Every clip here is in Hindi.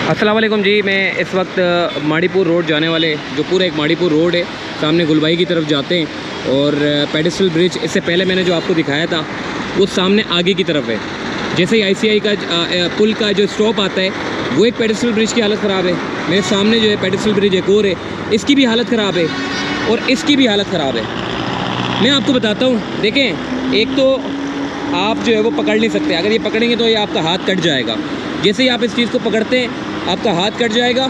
अस्सलाम वालेकुम जी। मैं इस वक्त माड़ीपुर रोड जाने वाले जो पूरा एक माड़ीपुर रोड है, सामने गुलबाई की तरफ जाते हैं और पेडिस्ट्रियल ब्रिज इससे पहले मैंने जो आपको दिखाया था वो सामने आगे की तरफ है। जैसे ही आईसीआई का पुल का जो स्टॉप आता है वो एक पेडिस्ट्रियल ब्रिज की हालत ख़राब है। मेरे सामने जो है पेडिस्ट्रियल ब्रिज एक और है, इसकी भी हालत ख़राब है और इसकी भी हालत ख़राब है। मैं आपको बताता हूँ, देखें, एक तो आप जो है वो पकड़ नहीं सकते, अगर ये पकड़ेंगे तो ये आपका हाथ कट जाएगा। जैसे ही आप इस चीज़ को पकड़ते हैं आपका हाथ कट जाएगा।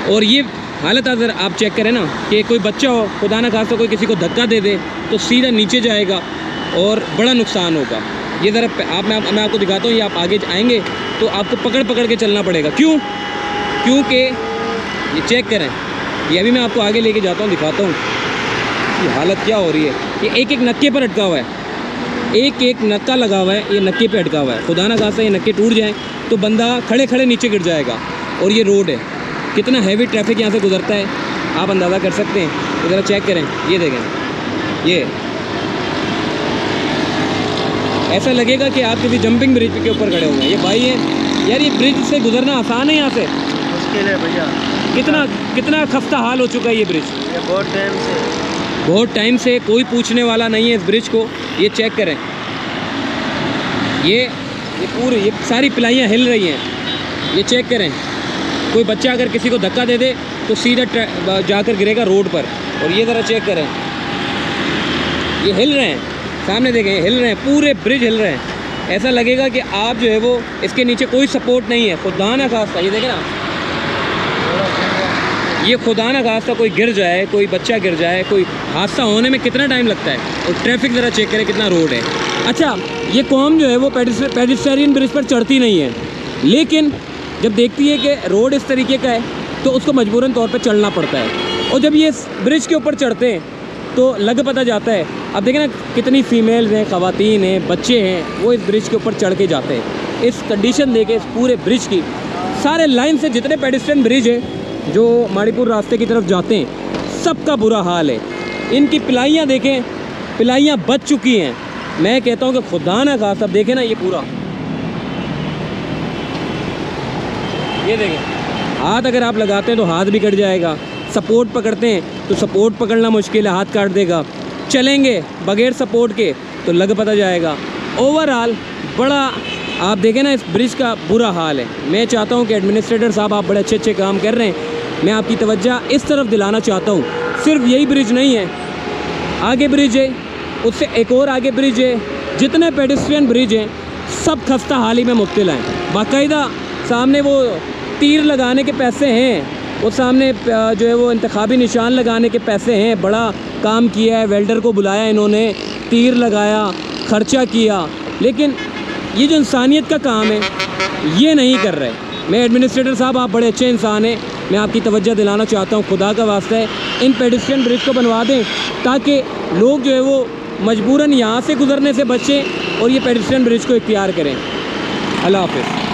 और ये हालत अगर आप चेक करें ना कि कोई बच्चा हो, खुदा ना खास्ता कोई किसी को धक्का दे दे तो सीधा नीचे जाएगा और बड़ा नुकसान होगा। ये ज़रा मैं आपको दिखाता हूँ, ये आप आगे आएंगे तो आपको पकड़ पकड़ के चलना पड़ेगा। क्योंकि ये चेक करें, ये अभी मैं आपको आगे लेके जाता हूँ, दिखाता हूँ ये हालत क्या हो रही है। ये एक एक नक्के पर अटका हुआ है, एक एक नक्का लगा हुआ है, ये नक्के पे अटका हुआ है। खुदा ना खास्ता ये नक्के टूट जाएँ तो बंदा खड़े खड़े नीचे गिर जाएगा। और ये रोड है, कितना हैवी ट्रैफिक यहाँ से गुजरता है आप अंदाज़ा कर सकते हैं। तो ज़रा चेक करें, ये देखें, ये ऐसा लगेगा कि आप किसी जंपिंग ब्रिज के ऊपर खड़े हुए हैं। ये भाई है यार, ये ब्रिज से गुजरना आसान है, यहाँ से मुश्किल है भैया। कितना खस्ता हाल हो चुका है ये ब्रिज। ये बहुत टाइम से कोई पूछने वाला नहीं है इस ब्रिज को। ये चेक करें, ये सारी पिलाइयाँ हिल रही हैं। ये चेक करें, कोई बच्चा अगर किसी को धक्का दे दे तो सीधा जाकर गिरेगा रोड पर। और ये ज़रा चेक करें, ये हिल रहे हैं, सामने देखें, हिल रहे हैं, पूरे ब्रिज हिल रहे हैं। ऐसा लगेगा कि आप जो है वो इसके नीचे कोई सपोर्ट नहीं है। खुदा ना खास्ता, ये देखें ना, ये खुदा ना खास्ता कोई गिर जाए, कोई बच्चा गिर जाए, कोई हादसा होने में कितना टाइम लगता है। और ट्रैफिक ज़रा चेक करें कितना रोड है। अच्छा, ये कौम जो है वो पेडिस्ट्रियन ब्रिज पर चढ़ती नहीं है, लेकिन जब देखती है कि रोड इस तरीके का है तो उसको मजबूरन तौर पर चढ़ना पड़ता है। और जब ये ब्रिज के ऊपर चढ़ते हैं तो लग पता जाता है। अब देखें ना, कितनी फ़ीमेल्स हैं, ख़वातीन हैं, बच्चे हैं, वो इस ब्रिज के ऊपर चढ़ के जाते हैं। इस कंडीशन देखे इस पूरे ब्रिज की, सारे लाइन से जितने पेडिस्ट्रियन ब्रिज है जो माड़ीपुर रास्ते की तरफ जाते हैं, सबका बुरा हाल है। इनकी पिलाइयाँ देखें, पिलाइयाँ बच चुकी हैं। मैं कहता हूँ कि खुदा ना खास्ता, अब देखें ना, ये पूरा, ये देखें, हाथ अगर आप लगाते हैं तो हाथ भी कट जाएगा। सपोर्ट पकड़ते हैं तो सपोर्ट पकड़ना मुश्किल है, हाथ काट देगा। चलेंगे बगैर सपोर्ट के तो लग पता जाएगा। ओवरऑल बड़ा आप देखें ना, इस ब्रिज का बुरा हाल है। मैं चाहता हूँ कि एडमिनिस्ट्रेटर साहब, आप बड़े अच्छे काम कर रहे हैं, मैं आपकी तवज्जो इस तरफ दिलाना चाहता हूँ। सिर्फ यही ब्रिज नहीं है, आगे ब्रिज है, उससे एक और आगे ब्रिज है। जितने पेडिस्ट्रियन ब्रिज हैं सब खस्ता हाली में मुब्तला हैं। बाकायदा सामने वो तीर लगाने के पैसे हैं, वो सामने जो है वो इंतखाबी निशान लगाने के पैसे हैं। बड़ा काम किया है, वेल्डर को बुलाया इन्होंने, तीर लगाया, ख़र्चा किया, लेकिन ये जो इंसानियत का काम है ये नहीं कर रहे। मैं एडमिनिस्ट्रेटर साहब, आप बड़े अच्छे इंसान हैं, मैं आपकी तवज्जो दिलाना चाहता हूँ, खुदा का वास्ता है इन पेडिस्ट्रियन ब्रिज को बनवा दें ताकि लोग जो है वो मजबूरन यहाँ से गुज़रने से बचें और ये पेडिस्ट्रियन ब्रिज को इख्तियार करें। अल्लाह हाफ़िज़।